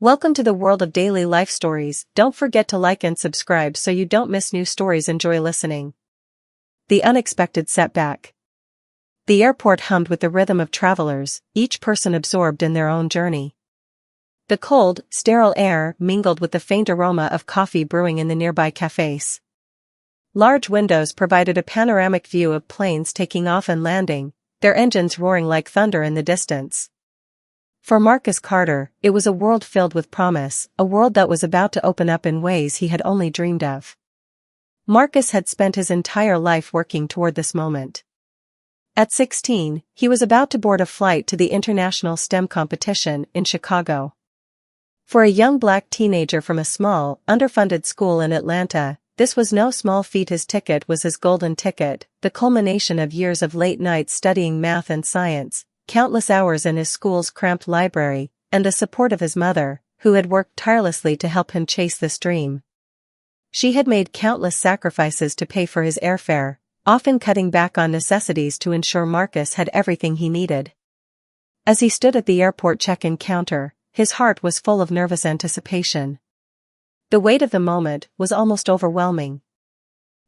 Welcome to the world of daily life stories. Don't forget to like and subscribe so you don't miss new stories. Enjoy listening. The unexpected setback. The airport hummed with the rhythm of travelers, each person absorbed in their own journey. The cold, sterile air mingled with the faint aroma of coffee brewing in the nearby cafes. Large windows provided a panoramic view of planes taking off and landing, their engines roaring like thunder in the distance. For Marcus Carter, it was a world filled with promise, a world that was about to open up in ways he had only dreamed of. Marcus had spent his entire life working toward this moment. At 16, he was about to board a flight to the International STEM competition in Chicago. For a young black teenager from a small, underfunded school in Atlanta, this was no small feat. His ticket was his golden ticket, the culmination of years of late nights studying math and science, countless hours in his school's cramped library, and the support of his mother, who had worked tirelessly to help him chase this dream. She had made countless sacrifices to pay for his airfare, often cutting back on necessities to ensure Marcus had everything he needed. As he stood at the airport check-in counter, his heart was full of nervous anticipation. The weight of the moment was almost overwhelming.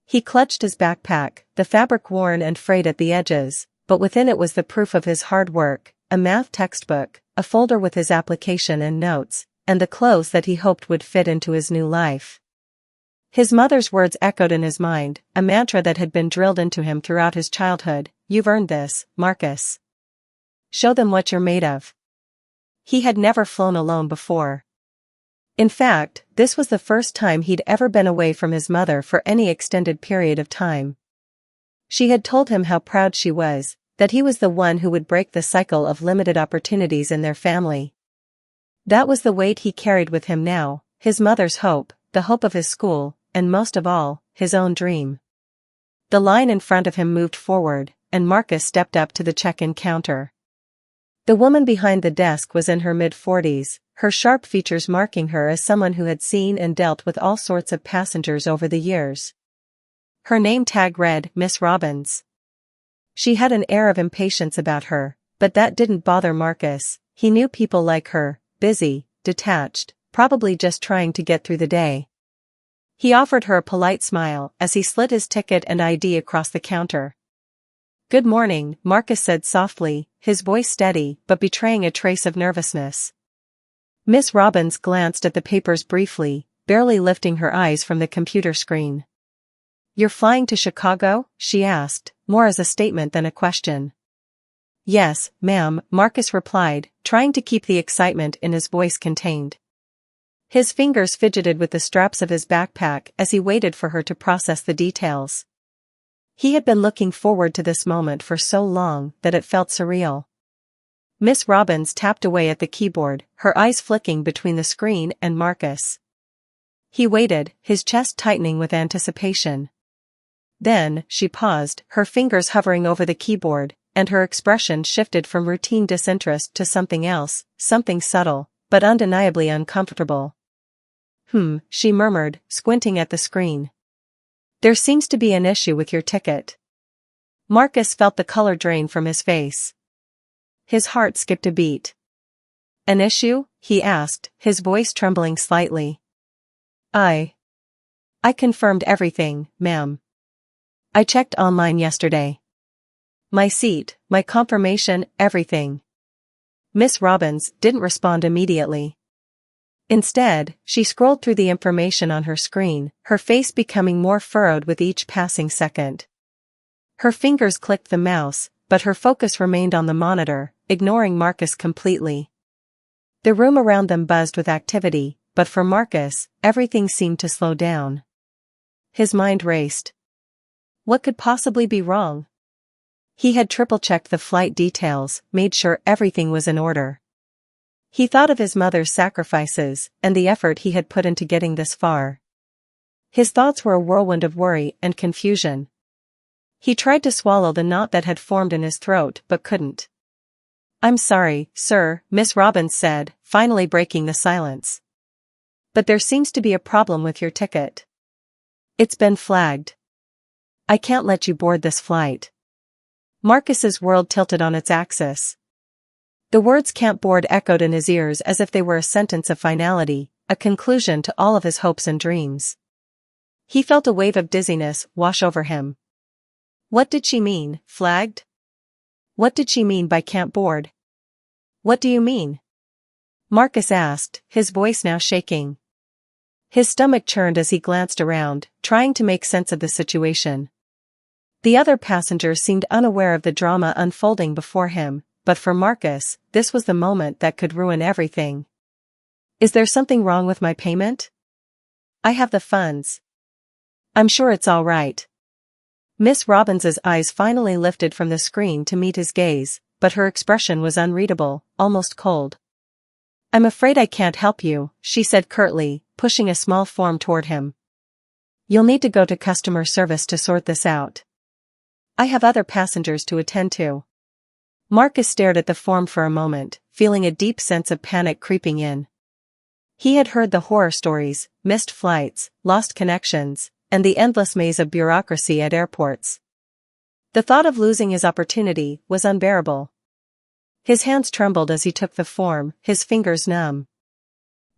He clutched his backpack, the fabric worn and frayed at the edges, but within it was the proof of his hard work, a math textbook, a folder with his application and notes, and the clothes that he hoped would fit into his new life. His mother's words echoed in his mind, a mantra that had been drilled into him throughout his childhood: "You've earned this, Marcus. Show them what you're made of." He had never flown alone before. In fact, this was the first time he'd ever been away from his mother for any extended period of time. She had told him how proud she was, that he was the one who would break the cycle of limited opportunities in their family. That was the weight he carried with him now, his mother's hope, the hope of his school, and most of all, his own dream. The line in front of him moved forward, and Marcus stepped up to the check-in counter. The woman behind the desk was in her mid-40s, her sharp features marking her as someone who had seen and dealt with all sorts of passengers over the years. Her name tag read Miss Robbins. She had an air of impatience about her, but that didn't bother Marcus. He knew people like her, busy, detached, probably just trying to get through the day. He offered her a polite smile as he slid his ticket and ID across the counter. "Good morning," Marcus said softly, his voice steady but betraying a trace of nervousness. Miss Robbins glanced at the papers briefly, barely lifting her eyes from the computer screen. "You're flying to Chicago?" she asked, more as a statement than a question. "Yes, ma'am," Marcus replied, trying to keep the excitement in his voice contained. His fingers fidgeted with the straps of his backpack as he waited for her to process the details. He had been looking forward to this moment for so long that it felt surreal. Miss Robbins tapped away at the keyboard, her eyes flicking between the screen and Marcus. He waited, his chest tightening with anticipation. Then, she paused, her fingers hovering over the keyboard, and her expression shifted from routine disinterest to something else, something subtle, but undeniably uncomfortable. She murmured, squinting at the screen. "There seems to be an issue with your ticket." Marcus felt the color drain from his face. His heart skipped a beat. "An issue?" he asked, his voice trembling slightly. I confirmed everything, ma'am. I checked online yesterday. My seat, my confirmation, everything." Miss Robbins didn't respond immediately. Instead, she scrolled through the information on her screen, her face becoming more furrowed with each passing second. Her fingers clicked the mouse, but her focus remained on the monitor, ignoring Marcus completely. The room around them buzzed with activity, but for Marcus, everything seemed to slow down. His mind raced. What could possibly be wrong? He had triple-checked the flight details, made sure everything was in order. He thought of his mother's sacrifices, and the effort he had put into getting this far. His thoughts were a whirlwind of worry and confusion. He tried to swallow the knot that had formed in his throat but couldn't. "I'm sorry, sir," Miss Robbins said, finally breaking the silence. "But there seems to be a problem with your ticket. It's been flagged. I can't let you board this flight." Marcus's world tilted on its axis. The words "can't board" echoed in his ears as if they were a sentence of finality, a conclusion to all of his hopes and dreams. He felt a wave of dizziness wash over him. What did she mean, flagged? What did she mean by "can't board"? What do you mean? Marcus asked, his voice now shaking. His stomach churned as he glanced around, trying to make sense of the situation. The other passengers seemed unaware of the drama unfolding before him, but for Marcus, this was the moment that could ruin everything. Is there something wrong with my payment? I have the funds. I'm sure it's all right. Miss Robbins's eyes finally lifted from the screen to meet his gaze, but her expression was unreadable, almost cold. I'm afraid I can't help you, she said curtly, pushing a small form toward him. You'll need to go to customer service to sort this out. I have other passengers to attend to. Marcus stared at the form for a moment, feeling a deep sense of panic creeping in. He had heard the horror stories, missed flights, lost connections, and the endless maze of bureaucracy at airports. The thought of losing his opportunity was unbearable. His hands trembled as he took the form, his fingers numb.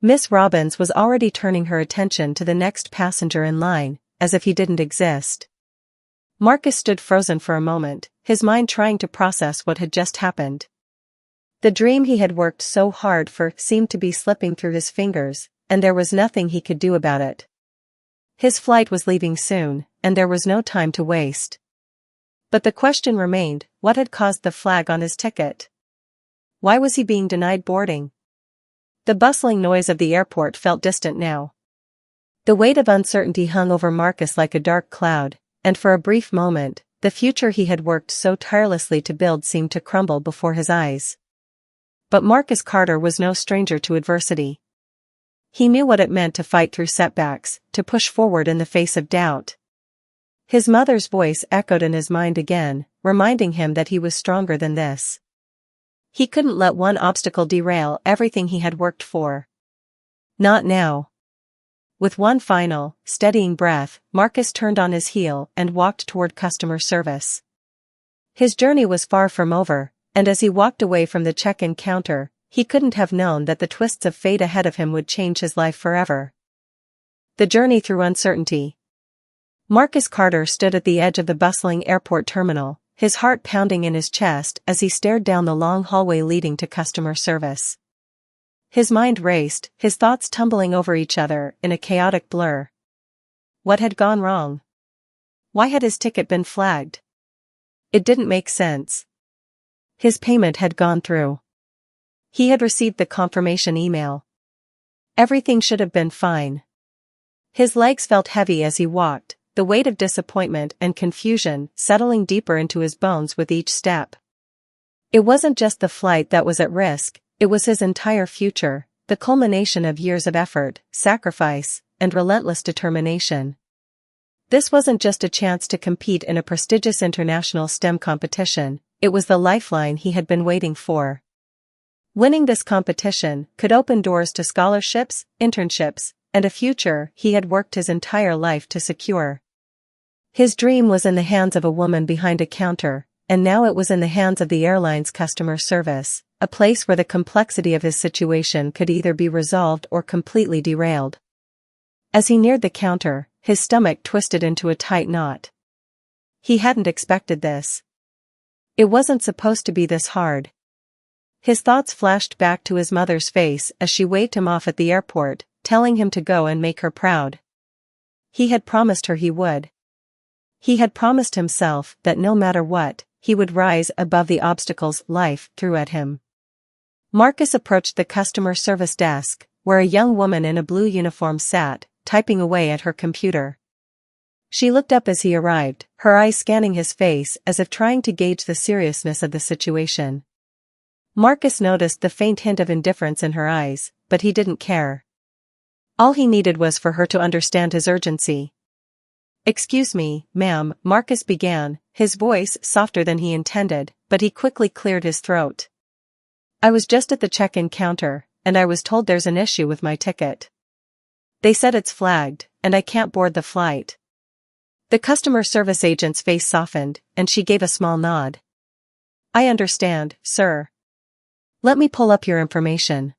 Miss Robbins was already turning her attention to the next passenger in line, as if he didn't exist. Marcus stood frozen for a moment, his mind trying to process what had just happened. The dream he had worked so hard for seemed to be slipping through his fingers, and there was nothing he could do about it. His flight was leaving soon, and there was no time to waste. But the question remained, what had caused the flag on his ticket? Why was he being denied boarding? The bustling noise of the airport felt distant now. The weight of uncertainty hung over Marcus like a dark cloud, and for a brief moment, the future he had worked so tirelessly to build seemed to crumble before his eyes. But Marcus Carter was no stranger to adversity. He knew what it meant to fight through setbacks, to push forward in the face of doubt. His mother's voice echoed in his mind again, reminding him that he was stronger than this. He couldn't let one obstacle derail everything he had worked for. Not now. With one final, steadying breath, Marcus turned on his heel and walked toward customer service. His journey was far from over, and as he walked away from the check-in counter, he couldn't have known that the twists of fate ahead of him would change his life forever. The journey through uncertainty. Marcus Carter stood at the edge of the bustling airport terminal, his heart pounding in his chest as he stared down the long hallway leading to customer service. His mind raced, his thoughts tumbling over each other in a chaotic blur. What had gone wrong? Why had his ticket been flagged? It didn't make sense. His payment had gone through. He had received the confirmation email. Everything should have been fine. His legs felt heavy as he walked, the weight of disappointment and confusion settling deeper into his bones with each step. It wasn't just the flight that was at risk, it was his entire future, the culmination of years of effort, sacrifice, and relentless determination. This wasn't just a chance to compete in a prestigious international STEM competition, it was the lifeline he had been waiting for. Winning this competition could open doors to scholarships, internships, and a future he had worked his entire life to secure. His dream was in the hands of a woman behind a counter, and now it was in the hands of the airline's customer service, a place where the complexity of his situation could either be resolved or completely derailed. As he neared the counter, his stomach twisted into a tight knot. He hadn't expected this. It wasn't supposed to be this hard. His thoughts flashed back to his mother's face as she waved him off at the airport, telling him to go and make her proud. He had promised her he would. He had promised himself that no matter what, he would rise above the obstacles life threw at him. Marcus approached the customer service desk, where a young woman in a blue uniform sat, typing away at her computer. She looked up as he arrived, her eyes scanning his face as if trying to gauge the seriousness of the situation. Marcus noticed the faint hint of indifference in her eyes, but he didn't care. All he needed was for her to understand his urgency. "Excuse me, ma'am," Marcus began, his voice softer than he intended, but he quickly cleared his throat. "I was just at the check-in counter, and I was told there's an issue with my ticket. They said it's flagged, and I can't board the flight." The customer service agent's face softened, and she gave a small nod. "I understand, sir. Let me pull up your information.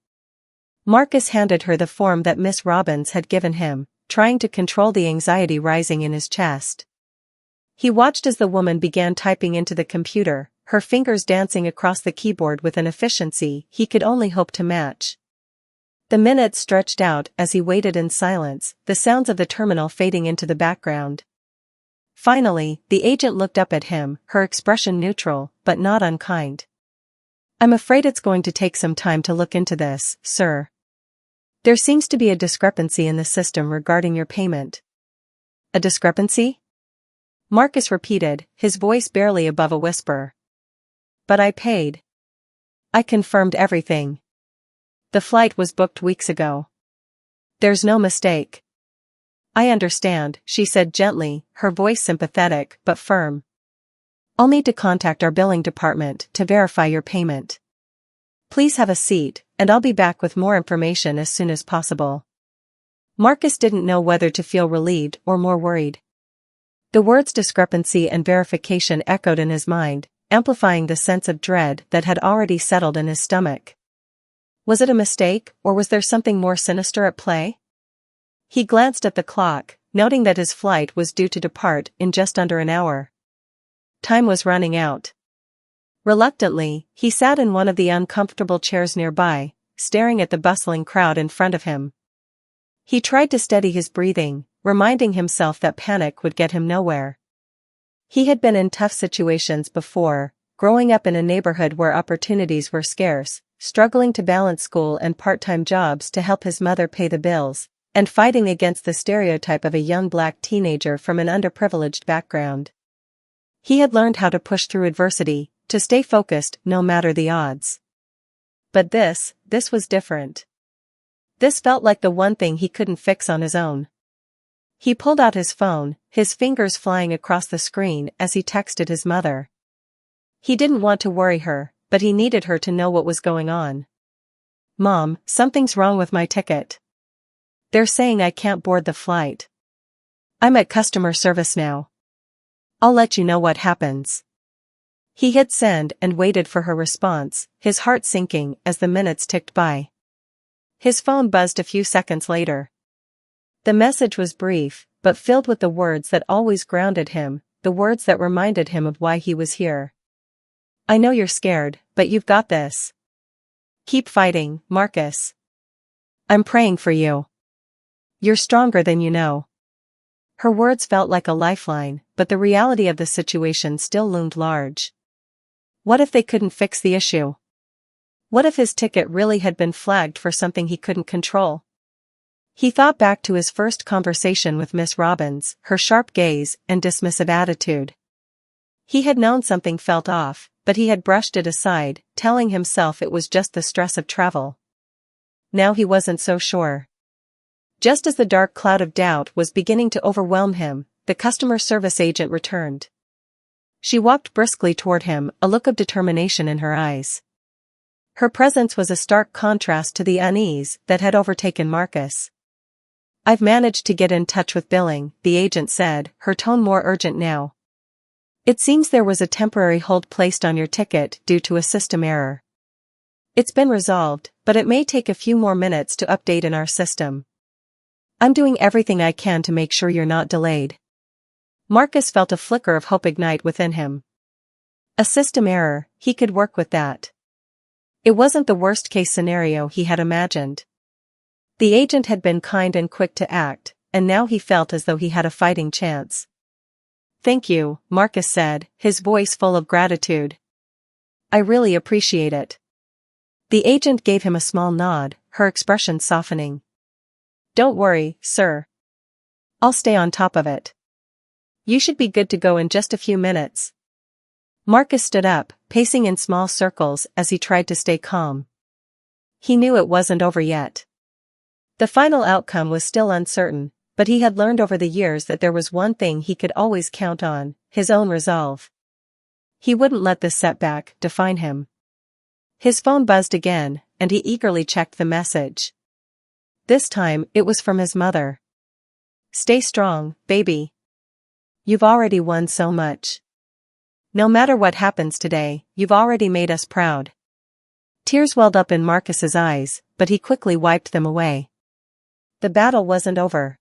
Marcus handed her the form that Miss Robbins had given him, trying to control the anxiety rising in his chest. He watched as the woman began typing into the computer, her fingers dancing across the keyboard with an efficiency he could only hope to match. The minutes stretched out as he waited in silence, the sounds of the terminal fading into the background. Finally, the agent looked up at him, her expression neutral, but not unkind. I'm afraid it's going to take some time to look into this, sir. There seems to be a discrepancy in the system regarding your payment. A discrepancy? Marcus repeated, his voice barely above a whisper. But I paid. I confirmed everything. The flight was booked weeks ago. There's no mistake. I understand, she said gently, her voice sympathetic but firm. I'll need to contact our billing department to verify your payment. Please have a seat, and I'll be back with more information as soon as possible. Marcus didn't know whether to feel relieved or more worried. The words discrepancy and verification echoed in his mind, amplifying the sense of dread that had already settled in his stomach. Was it a mistake, or was there something more sinister at play? He glanced at the clock, noting that his flight was due to depart in just under an hour. Time was running out. Reluctantly, he sat in one of the uncomfortable chairs nearby, staring at the bustling crowd in front of him. He tried to steady his breathing, reminding himself that panic would get him nowhere. He had been in tough situations before, growing up in a neighborhood where opportunities were scarce, struggling to balance school and part-time jobs to help his mother pay the bills, and fighting against the stereotype of a young black teenager from an underprivileged background. He had learned how to push through adversity, to stay focused no matter the odds. But this was different. This felt like the one thing he couldn't fix on his own. He pulled out his phone, his fingers flying across the screen as he texted his mother. He didn't want to worry her, but he needed her to know what was going on. Mom, something's wrong with my ticket. They're saying I can't board the flight. I'm at customer service now. I'll let you know what happens. He hit send and waited for her response, his heart sinking as the minutes ticked by. His phone buzzed a few seconds later. The message was brief, but filled with the words that always grounded him, the words that reminded him of why he was here. I know you're scared, but you've got this. Keep fighting, Marcus. I'm praying for you. You're stronger than you know. Her words felt like a lifeline, but the reality of the situation still loomed large. What if they couldn't fix the issue? What if his ticket really had been flagged for something he couldn't control? He thought back to his first conversation with Miss Robbins, her sharp gaze and dismissive attitude. He had known something felt off, but he had brushed it aside, telling himself it was just the stress of travel. Now he wasn't so sure. Just as the dark cloud of doubt was beginning to overwhelm him, the customer service agent returned. She walked briskly toward him, a look of determination in her eyes. Her presence was a stark contrast to the unease that had overtaken Marcus. I've managed to get in touch with billing, the agent said, her tone more urgent now. It seems there was a temporary hold placed on your ticket due to a system error. It's been resolved, but it may take a few more minutes to update in our system. I'm doing everything I can to make sure you're not delayed. Marcus felt a flicker of hope ignite within him. A system error, he could work with that. It wasn't the worst-case scenario he had imagined. The agent had been kind and quick to act, and now he felt as though he had a fighting chance. Thank you, Marcus said, his voice full of gratitude. I really appreciate it. The agent gave him a small nod, her expression softening. Don't worry, sir. I'll stay on top of it. You should be good to go in just a few minutes. Marcus stood up, pacing in small circles as he tried to stay calm. He knew it wasn't over yet. The final outcome was still uncertain, but he had learned over the years that there was one thing he could always count on, his own resolve. He wouldn't let this setback define him. His phone buzzed again, and he eagerly checked the message. This time, it was from his mother. Stay strong, baby. You've already won so much. No matter what happens today, you've already made us proud. Tears welled up in Marcus's eyes, but he quickly wiped them away. The battle wasn't over.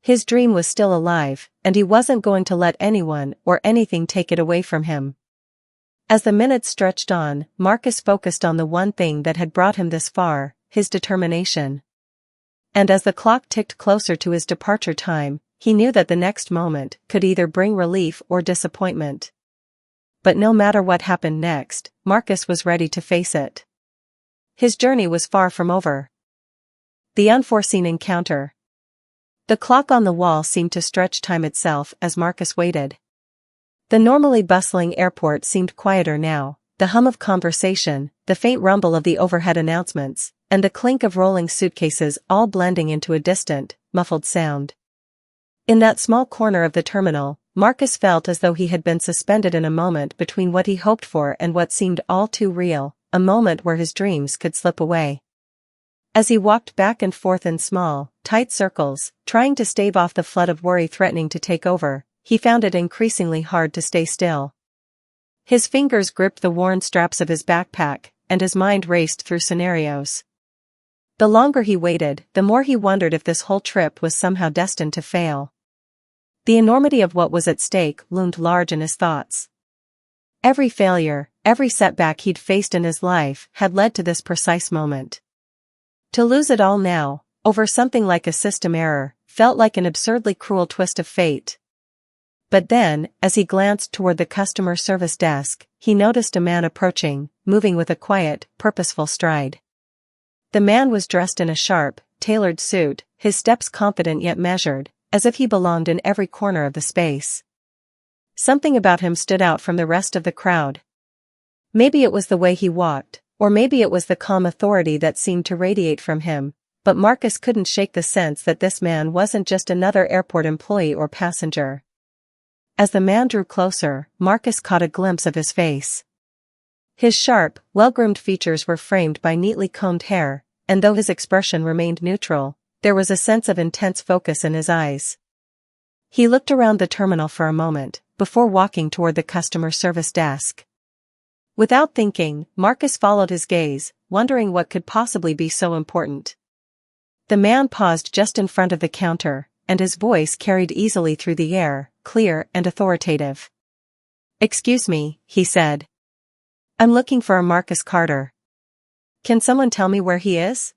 His dream was still alive, and he wasn't going to let anyone or anything take it away from him. As the minutes stretched on, Marcus focused on the one thing that had brought him this far, his determination. And as the clock ticked closer to his departure time, he knew that the next moment could either bring relief or disappointment. But no matter what happened next, Marcus was ready to face it. His journey was far from over. The unforeseen encounter. The clock on the wall seemed to stretch time itself as Marcus waited. The normally bustling airport seemed quieter now, the hum of conversation, the faint rumble of the overhead announcements, and the clink of rolling suitcases all blending into a distant, muffled sound. In that small corner of the terminal, Marcus felt as though he had been suspended in a moment between what he hoped for and what seemed all too real, a moment where his dreams could slip away. As he walked back and forth in small, tight circles, trying to stave off the flood of worry threatening to take over, he found it increasingly hard to stay still. His fingers gripped the worn straps of his backpack, and his mind raced through scenarios. The longer he waited, the more he wondered if this whole trip was somehow destined to fail. The enormity of what was at stake loomed large in his thoughts. Every failure, every setback he'd faced in his life had led to this precise moment. To lose it all now, over something like a system error, felt like an absurdly cruel twist of fate. But then, as he glanced toward the customer service desk, he noticed a man approaching, moving with a quiet, purposeful stride. The man was dressed in a sharp, tailored suit, his steps confident yet measured, as if he belonged in every corner of the space. Something about him stood out from the rest of the crowd. Maybe it was the way he walked, or maybe it was the calm authority that seemed to radiate from him, but Marcus couldn't shake the sense that this man wasn't just another airport employee or passenger. As the man drew closer, Marcus caught a glimpse of his face. His sharp, well-groomed features were framed by neatly combed hair, and though his expression remained neutral, there was a sense of intense focus in his eyes. He looked around the terminal for a moment, before walking toward the customer service desk. Without thinking, Marcus followed his gaze, wondering what could possibly be so important. The man paused just in front of the counter, and his voice carried easily through the air, clear and authoritative. "Excuse me," he said. "I'm looking for a Marcus Carter. Can someone tell me where he is?"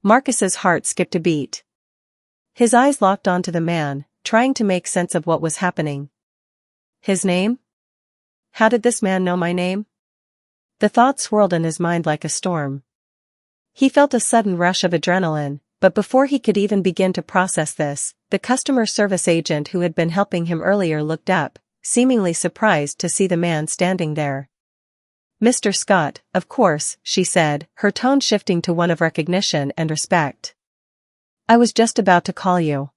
Marcus's heart skipped a beat. His eyes locked onto the man, trying to make sense of what was happening. His name? How did this man know my name? The thought swirled in his mind like a storm. He felt a sudden rush of adrenaline, but before he could even begin to process this, the customer service agent who had been helping him earlier looked up, seemingly surprised to see the man standing there. "Mr. Scott, of course," she said, her tone shifting to one of recognition and respect. "I was just about to call you."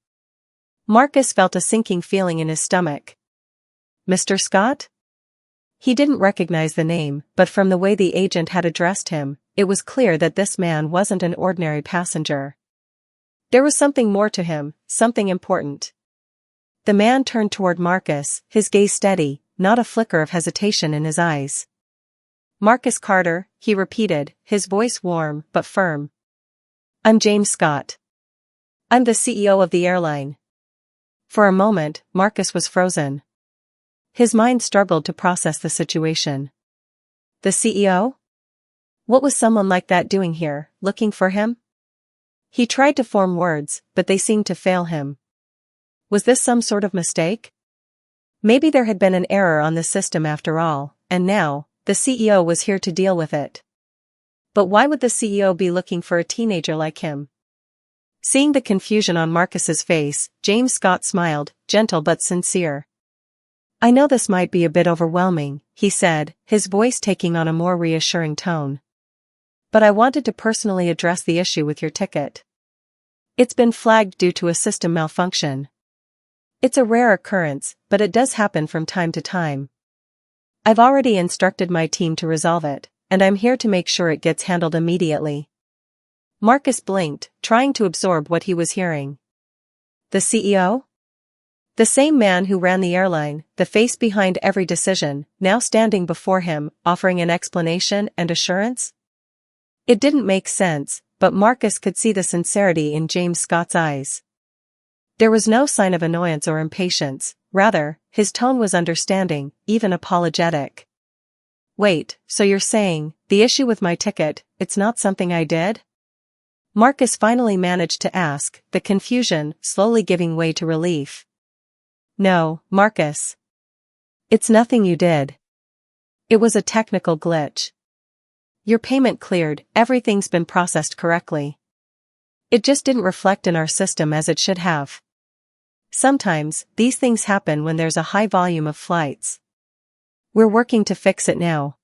Marcus felt a sinking feeling in his stomach. "Mr. Scott?" He didn't recognize the name, but from the way the agent had addressed him, it was clear that this man wasn't an ordinary passenger. There was something more to him, something important. The man turned toward Marcus, his gaze steady, not a flicker of hesitation in his eyes. "Marcus Carter," he repeated, his voice warm but firm. "I'm James Scott. I'm the CEO of the airline." For a moment, Marcus was frozen. His mind struggled to process the situation. The CEO? What was someone like that doing here, looking for him? He tried to form words, but they seemed to fail him. Was this some sort of mistake? Maybe there had been an error on the system after all, and now, the CEO was here to deal with it. But why would the CEO be looking for a teenager like him? Seeing the confusion on Marcus's face, James Scott smiled, gentle but sincere. "I know this might be a bit overwhelming," he said, his voice taking on a more reassuring tone. "But I wanted to personally address the issue with your ticket. It's been flagged due to a system malfunction. It's a rare occurrence, but it does happen from time to time. I've already instructed my team to resolve it, and I'm here to make sure it gets handled immediately." Marcus blinked, trying to absorb what he was hearing. "The CEO? The same man who ran the airline, the face behind every decision, now standing before him, offering an explanation and assurance? It didn't make sense, but Marcus could see the sincerity in James Scott's eyes. There was no sign of annoyance or impatience, rather, his tone was understanding, even apologetic. Wait, so you're saying, the issue with my ticket, it's not something I did? Marcus finally managed to ask, the confusion slowly giving way to relief. No, Marcus. It's nothing you did. It was a technical glitch. Your payment cleared, everything's been processed correctly. It just didn't reflect in our system as it should have. Sometimes, these things happen when there's a high volume of flights. We're working to fix it now.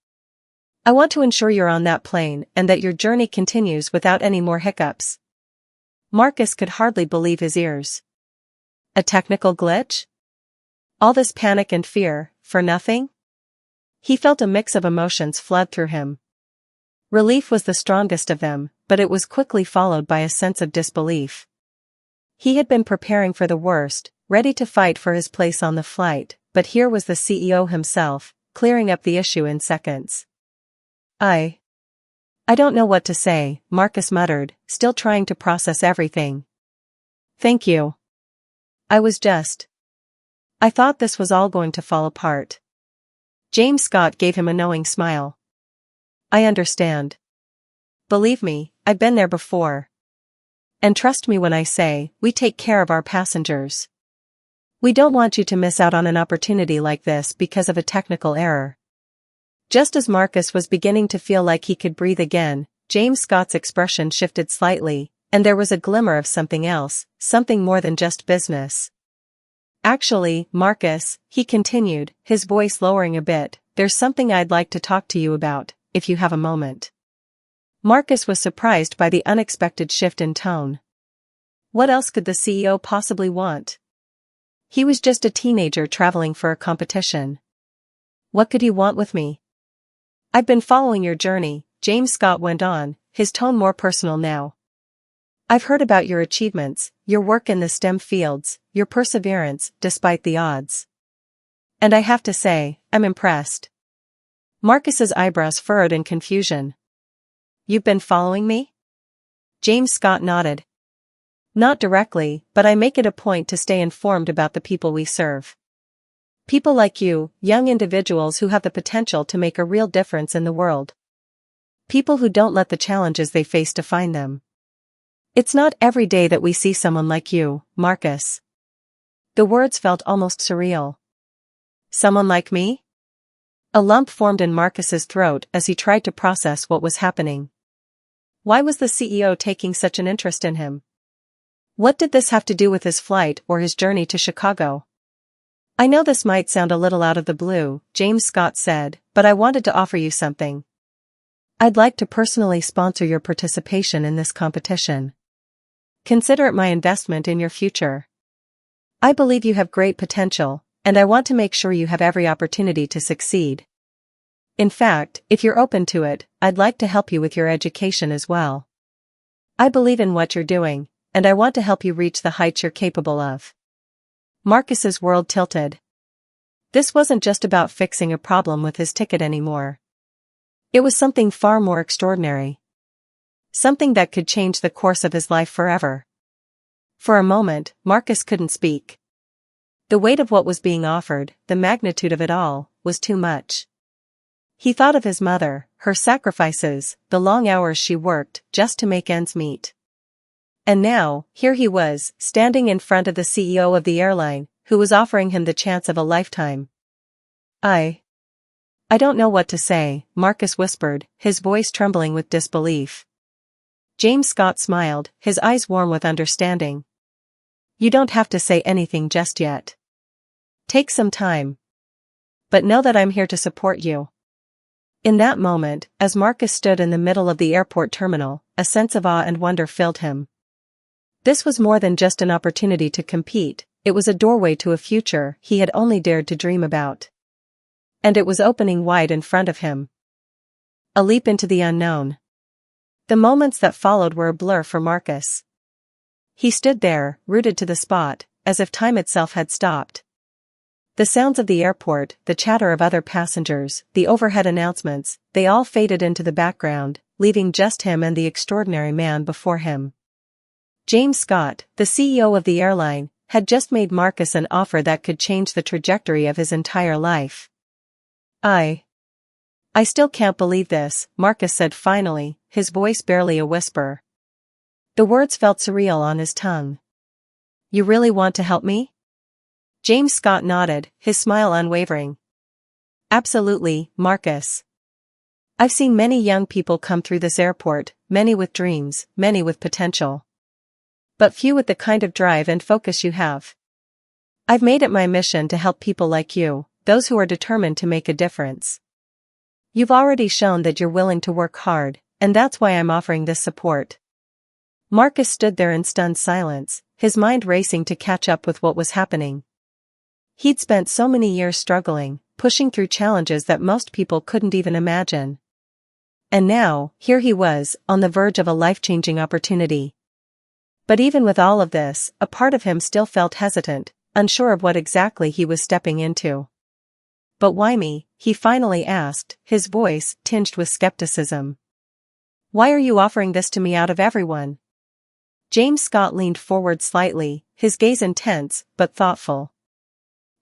I want to ensure you're on that plane and that your journey continues without any more hiccups. Marcus could hardly believe his ears. A technical glitch? All this panic and fear, for nothing? He felt a mix of emotions flood through him. Relief was the strongest of them, but it was quickly followed by a sense of disbelief. He had been preparing for the worst, ready to fight for his place on the flight, but here was the CEO himself, clearing up the issue in seconds. I don't know what to say, Marcus muttered, still trying to process everything. Thank you. I thought this was all going to fall apart. James Scott gave him a knowing smile. I understand. Believe me, I've been there before. And trust me when I say, we take care of our passengers. We don't want you to miss out on an opportunity like this because of a technical error. Just as Marcus was beginning to feel like he could breathe again, James Scott's expression shifted slightly, and there was a glimmer of something else, something more than just business. Actually, Marcus, he continued, his voice lowering a bit, there's something I'd like to talk to you about, if you have a moment. Marcus was surprised by the unexpected shift in tone. What else could the CEO possibly want? He was just a teenager traveling for a competition. What could you want with me? I've been following your journey, James Scott went on, his tone more personal now. I've heard about your achievements, your work in the STEM fields, your perseverance, despite the odds. And I have to say, I'm impressed. Marcus's eyebrows furrowed in confusion. You've been following me? James Scott nodded. Not directly, but I make it a point to stay informed about the people we serve. People like you, young individuals who have the potential to make a real difference in the world. People who don't let the challenges they face define them. It's not every day that we see someone like you, Marcus. The words felt almost surreal. Someone like me? A lump formed in Marcus's throat as he tried to process what was happening. Why was the CEO taking such an interest in him? What did this have to do with his flight or his journey to Chicago? I know this might sound a little out of the blue, James Scott said, but I wanted to offer you something. I'd like to personally sponsor your participation in this competition. Consider it my investment in your future. I believe you have great potential, and I want to make sure you have every opportunity to succeed. In fact, if you're open to it, I'd like to help you with your education as well. I believe in what you're doing, and I want to help you reach the heights you're capable of. Marcus's world tilted. This wasn't just about fixing a problem with his ticket anymore. It was something far more extraordinary. Something that could change the course of his life forever. For a moment, Marcus couldn't speak. The weight of what was being offered, the magnitude of it all, was too much. He thought of his mother, her sacrifices, the long hours she worked just to make ends meet. And now, here he was, standing in front of the CEO of the airline, who was offering him the chance of a lifetime. I don't know what to say, Marcus whispered, his voice trembling with disbelief. James Scott smiled, his eyes warm with understanding. You don't have to say anything just yet. Take some time. But know that I'm here to support you. In that moment, as Marcus stood in the middle of the airport terminal, a sense of awe and wonder filled him. This was more than just an opportunity to compete, it was a doorway to a future he had only dared to dream about. And it was opening wide in front of him. A leap into the unknown. The moments that followed were a blur for Marcus. He stood there, rooted to the spot, as if time itself had stopped. The sounds of the airport, the chatter of other passengers, the overhead announcements, they all faded into the background, leaving just him and the extraordinary man before him. James Scott, the CEO of the airline, had just made Marcus an offer that could change the trajectory of his entire life. I still can't believe this, Marcus said finally, his voice barely a whisper. The words felt surreal on his tongue. You really want to help me? James Scott nodded, his smile unwavering. Absolutely, Marcus. I've seen many young people come through this airport, many with dreams, many with potential. But few with the kind of drive and focus you have. I've made it my mission to help people like you, those who are determined to make a difference. You've already shown that you're willing to work hard, and that's why I'm offering this support. Marcus stood there in stunned silence, his mind racing to catch up with what was happening. He'd spent so many years struggling, pushing through challenges that most people couldn't even imagine. And now, here he was, on the verge of a life-changing opportunity. But even with all of this, a part of him still felt hesitant, unsure of what exactly he was stepping into. But why me? He finally asked, his voice tinged with skepticism. Why are you offering this to me out of everyone? James Scott leaned forward slightly, his gaze intense, but thoughtful.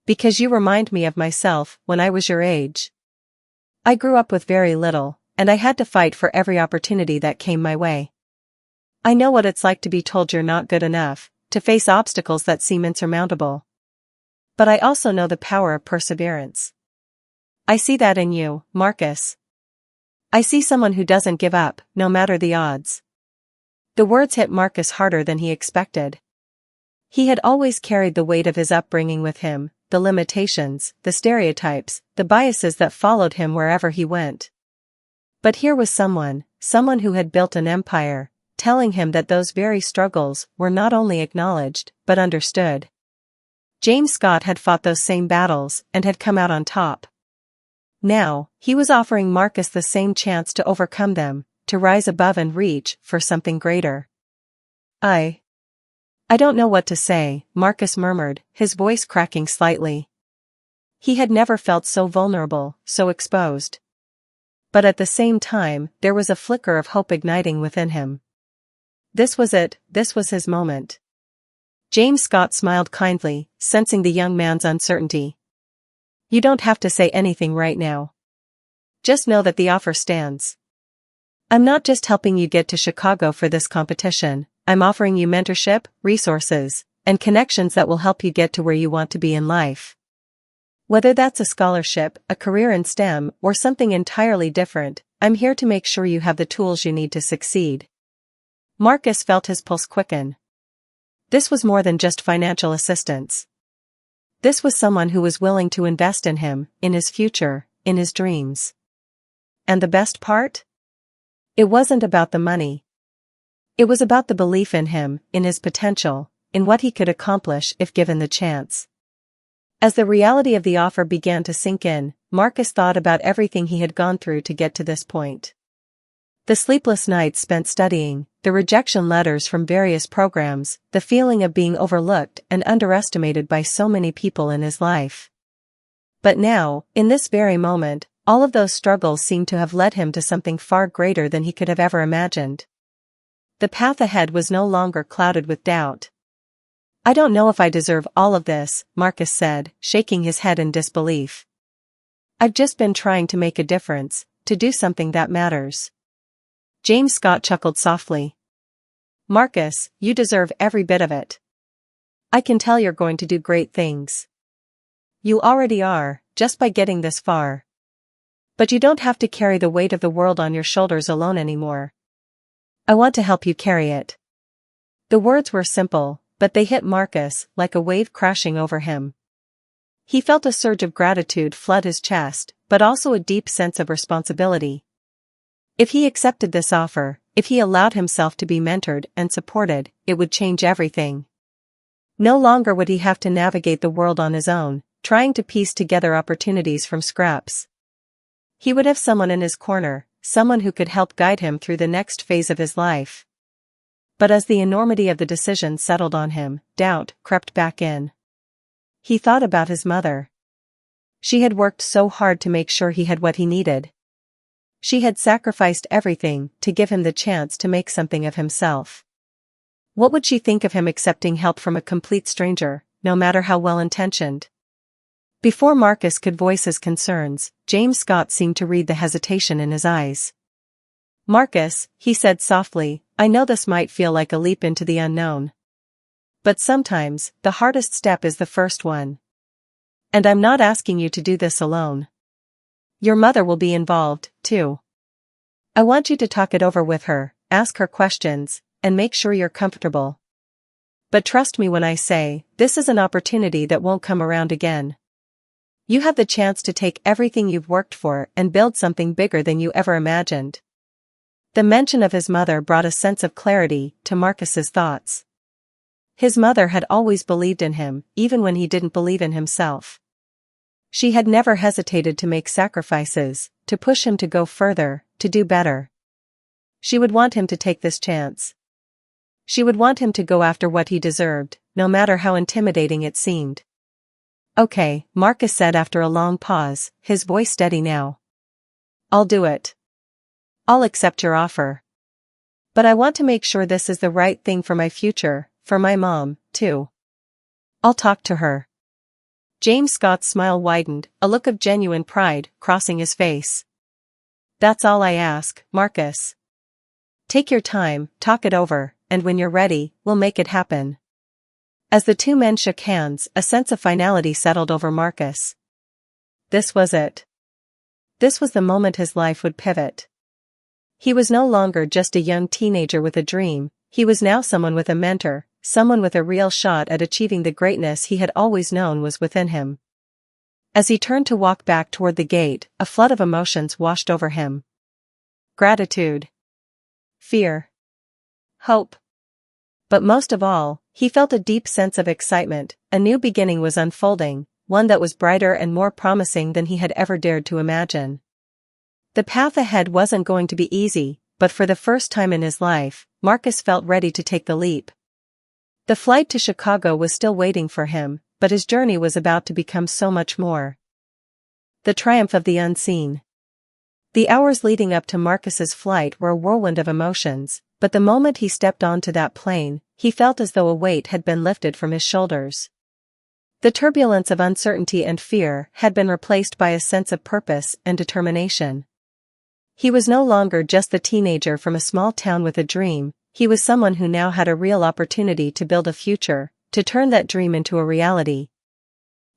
Because you remind me of myself when I was your age. I grew up with very little, and I had to fight for every opportunity that came my way. I know what it's like to be told you're not good enough, to face obstacles that seem insurmountable. But I also know the power of perseverance. I see that in you, Marcus. I see someone who doesn't give up, no matter the odds. The words hit Marcus harder than he expected. He had always carried the weight of his upbringing with him, the limitations, the stereotypes, the biases that followed him wherever he went. But here was someone who had built an empire, telling him that those very struggles were not only acknowledged, but understood. James Scott had fought those same battles, and had come out on top. Now, he was offering Marcus the same chance to overcome them, to rise above and reach for something greater. I don't know what to say, Marcus murmured, his voice cracking slightly. He had never felt so vulnerable, so exposed. But at the same time, there was a flicker of hope igniting within him. This was it, this was his moment. James Scott smiled kindly, sensing the young man's uncertainty. You don't have to say anything right now. Just know that the offer stands. I'm not just helping you get to Chicago for this competition, I'm offering you mentorship, resources, and connections that will help you get to where you want to be in life. Whether that's a scholarship, a career in STEM, or something entirely different, I'm here to make sure you have the tools you need to succeed. Marcus felt his pulse quicken. This was more than just financial assistance. This was someone who was willing to invest in him, in his future, in his dreams. And the best part? It wasn't about the money. It was about the belief in him, in his potential, in what he could accomplish if given the chance. As the reality of the offer began to sink in, Marcus thought about everything he had gone through to get to this point. The sleepless nights spent studying, the rejection letters from various programs, the feeling of being overlooked and underestimated by so many people in his life. But now, in this very moment, all of those struggles seemed to have led him to something far greater than he could have ever imagined. The path ahead was no longer clouded with doubt. I don't know if I deserve all of this, Marcus said, shaking his head in disbelief. I've just been trying to make a difference, to do something that matters. James Scott chuckled softly. Marcus, you deserve every bit of it. I can tell you're going to do great things. You already are, just by getting this far. But you don't have to carry the weight of the world on your shoulders alone anymore. I want to help you carry it. The words were simple, but they hit Marcus like a wave crashing over him. He felt a surge of gratitude flood his chest, but also a deep sense of responsibility. If he accepted this offer, if he allowed himself to be mentored and supported, it would change everything. No longer would he have to navigate the world on his own, trying to piece together opportunities from scraps. He would have someone in his corner, someone who could help guide him through the next phase of his life. But as the enormity of the decision settled on him, doubt crept back in. He thought about his mother. She had worked so hard to make sure he had what he needed. She had sacrificed everything to give him the chance to make something of himself. What would she think of him accepting help from a complete stranger, no matter how well-intentioned? Before Marcus could voice his concerns, James Scott seemed to read the hesitation in his eyes. "Marcus," he said softly, "I know this might feel like a leap into the unknown. But sometimes, the hardest step is the first one. And I'm not asking you to do this alone. Your mother will be involved, too. I want you to talk it over with her, ask her questions, and make sure you're comfortable. But trust me when I say, this is an opportunity that won't come around again. You have the chance to take everything you've worked for and build something bigger than you ever imagined." The mention of his mother brought a sense of clarity to Marcus's thoughts. His mother had always believed in him, even when he didn't believe in himself. She had never hesitated to make sacrifices, to push him to go further, to do better. She would want him to take this chance. She would want him to go after what he deserved, no matter how intimidating it seemed. "Okay," Marcus said after a long pause, his voice steady now. "I'll do it. I'll accept your offer. But I want to make sure this is the right thing for my future, for my mom, too. I'll talk to her." James Scott's smile widened, a look of genuine pride crossing his face. "That's all I ask, Marcus. Take your time, talk it over, and when you're ready, we'll make it happen." As the two men shook hands, a sense of finality settled over Marcus. This was it. This was the moment his life would pivot. He was no longer just a young teenager with a dream, he was now someone with a mentor, someone with a real shot at achieving the greatness he had always known was within him. As he turned to walk back toward the gate, a flood of emotions washed over him. Gratitude. Fear. Hope. But most of all, he felt a deep sense of excitement. A new beginning was unfolding, one that was brighter and more promising than he had ever dared to imagine. The path ahead wasn't going to be easy, but for the first time in his life, Marcus felt ready to take the leap. The flight to Chicago was still waiting for him, but his journey was about to become so much more. The triumph of the unseen. The hours leading up to Marcus's flight were a whirlwind of emotions, but the moment he stepped onto that plane, he felt as though a weight had been lifted from his shoulders. The turbulence of uncertainty and fear had been replaced by a sense of purpose and determination. He was no longer just the teenager from a small town with a dream, he was someone who now had a real opportunity to build a future, to turn that dream into a reality.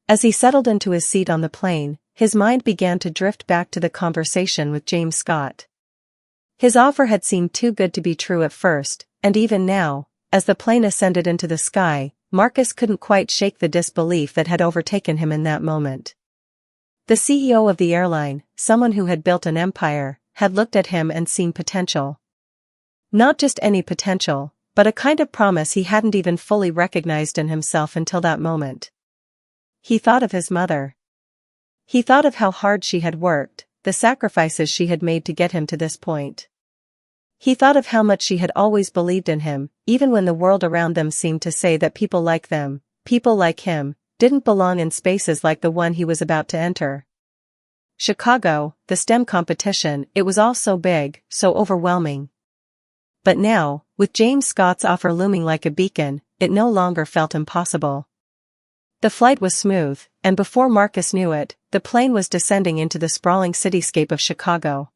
As he settled into his seat on the plane, his mind began to drift back to the conversation with James Scott. His offer had seemed too good to be true at first, and even now, as the plane ascended into the sky, Marcus couldn't quite shake the disbelief that had overtaken him in that moment. The CEO of the airline, someone who had built an empire, had looked at him and seen potential. Not just any potential, but a kind of promise he hadn't even fully recognized in himself until that moment. He thought of his mother. He thought of how hard she had worked, the sacrifices she had made to get him to this point. He thought of how much she had always believed in him, even when the world around them seemed to say that people like them, people like him, didn't belong in spaces like the one he was about to enter. Chicago, the STEM competition, it was all so big, so overwhelming. But now, with James Scott's offer looming like a beacon, it no longer felt impossible. The flight was smooth, and before Marcus knew it, the plane was descending into the sprawling cityscape of Chicago.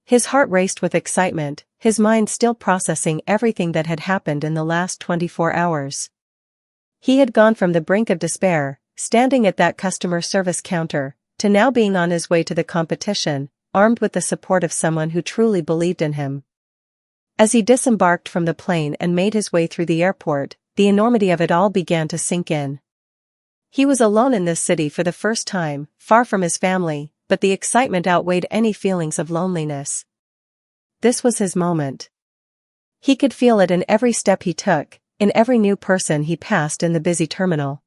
His heart raced with excitement, his mind still processing everything that had happened in the last 24 hours. He had gone from the brink of despair, standing at that customer service counter, to now being on his way to the competition, armed with the support of someone who truly believed in him. As he disembarked from the plane and made his way through the airport, the enormity of it all began to sink in. He was alone in this city for the first time, far from his family, but the excitement outweighed any feelings of loneliness. This was his moment. He could feel it in every step he took, in every new person he passed in the busy terminal.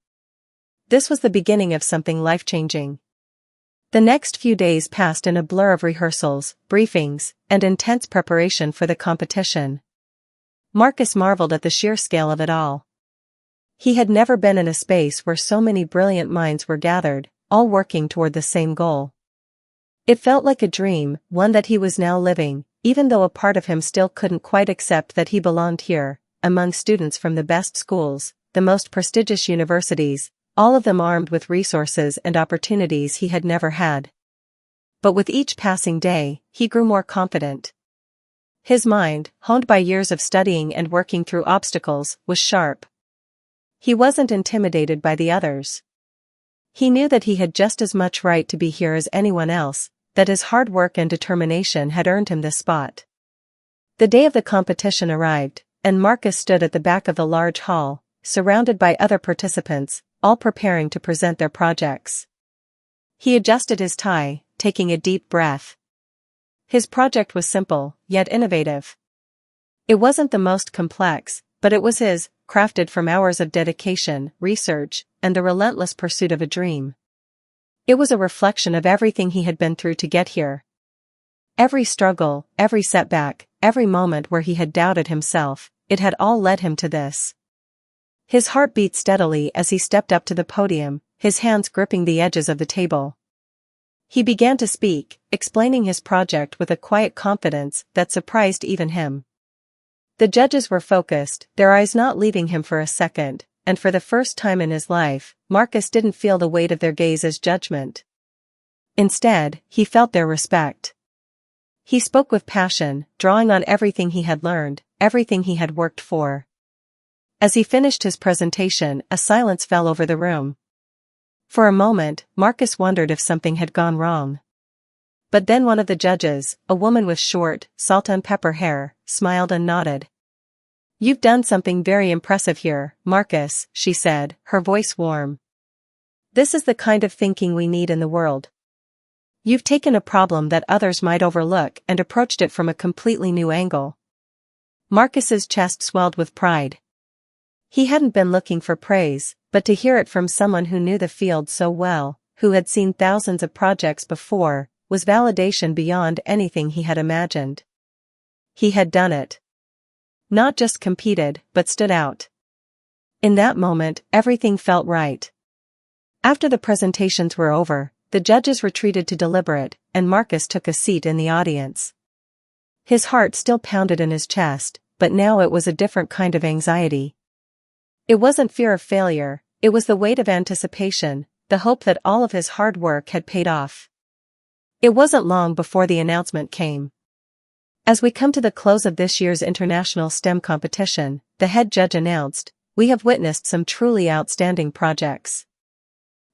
This was the beginning of something life-changing. The next few days passed in a blur of rehearsals, briefings, and intense preparation for the competition. Marcus marveled at the sheer scale of it all. He had never been in a space where so many brilliant minds were gathered, all working toward the same goal. It felt like a dream, one that he was now living, even though a part of him still couldn't quite accept that he belonged here, among students from the best schools, the most prestigious universities, all of them armed with resources and opportunities he had never had. But with each passing day, he grew more confident. His mind, honed by years of studying and working through obstacles, was sharp. He wasn't intimidated by the others. He knew that he had just as much right to be here as anyone else, that his hard work and determination had earned him this spot. The day of the competition arrived, and Marcus stood at the back of the large hall, surrounded by other participants, all preparing to present their projects. He adjusted his tie, taking a deep breath. His project was simple, yet innovative. It wasn't the most complex, but it was his, crafted from hours of dedication, research, and the relentless pursuit of a dream. It was a reflection of everything he had been through to get here. Every struggle, every setback, every moment where he had doubted himself, it had all led him to this. His heart beat steadily as he stepped up to the podium, his hands gripping the edges of the table. He began to speak, explaining his project with a quiet confidence that surprised even him. The judges were focused, their eyes not leaving him for a second, and for the first time in his life, Marcus didn't feel the weight of their gaze as judgment. Instead, he felt their respect. He spoke with passion, drawing on everything he had learned, everything he had worked for. As he finished his presentation, a silence fell over the room. For a moment, Marcus wondered if something had gone wrong. But then one of the judges, a woman with short, salt-and-pepper hair, smiled and nodded. "You've done something very impressive here, Marcus," she said, her voice warm. "This is the kind of thinking we need in the world. You've taken a problem that others might overlook and approached it from a completely new angle." Marcus's chest swelled with pride. He hadn't been looking for praise, but to hear it from someone who knew the field so well, who had seen thousands of projects before, was validation beyond anything he had imagined. He had done it. Not just competed, but stood out. In that moment, everything felt right. After the presentations were over, the judges retreated to deliberate, and Marcus took a seat in the audience. His heart still pounded in his chest, but now it was a different kind of anxiety. It wasn't fear of failure, it was the weight of anticipation, the hope that all of his hard work had paid off. It wasn't long before the announcement came. "As we come to the close of this year's international STEM competition," the head judge announced, "we have witnessed some truly outstanding projects.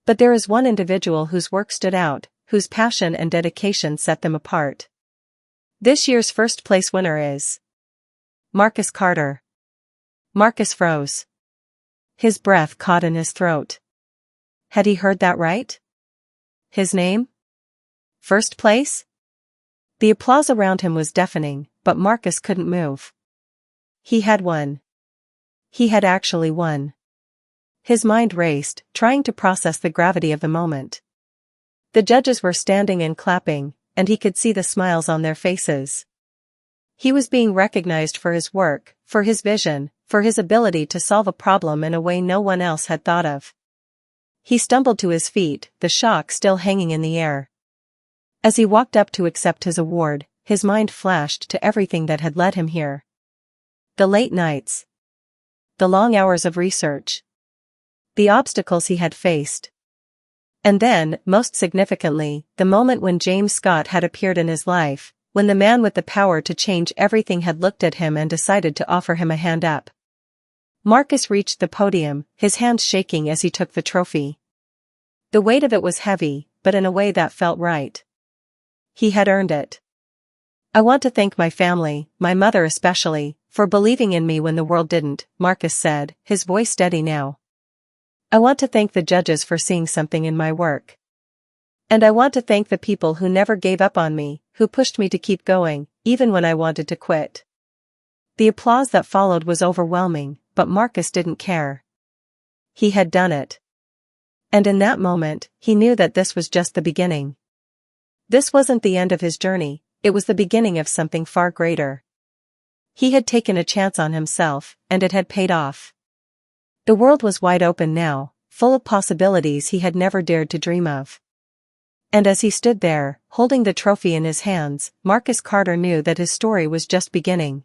But there is one individual whose work stood out, whose passion and dedication set them apart. This year's first-place winner is Marcus Carter." Marcus froze. His breath caught in his throat. Had he heard that right? His name? First place? The applause around him was deafening, but Marcus couldn't move. He had won. He had actually won. His mind raced, trying to process the gravity of the moment. The judges were standing and clapping, and he could see the smiles on their faces. He was being recognized for his work, for his vision, for his ability to solve a problem in a way no one else had thought of. He stumbled to his feet, the shock still hanging in the air. As he walked up to accept his award, his mind flashed to everything that had led him here. The late nights. The long hours of research. The obstacles he had faced. And then, most significantly, the moment when James Scott had appeared in his life, when the man with the power to change everything had looked at him and decided to offer him a hand up. Marcus reached the podium, his hands shaking as he took the trophy. The weight of it was heavy, but in a way that felt right. He had earned it. "I want to thank my family, my mother especially, for believing in me when the world didn't," Marcus said, his voice steady now. "I want to thank the judges for seeing something in my work. And I want to thank the people who never gave up on me, who pushed me to keep going, even when I wanted to quit." The applause that followed was overwhelming, but Marcus didn't care. He had done it. And in that moment, he knew that this was just the beginning. This wasn't the end of his journey, it was the beginning of something far greater. He had taken a chance on himself, and it had paid off. The world was wide open now, full of possibilities he had never dared to dream of. And as he stood there, holding the trophy in his hands, Marcus Carter knew that his story was just beginning.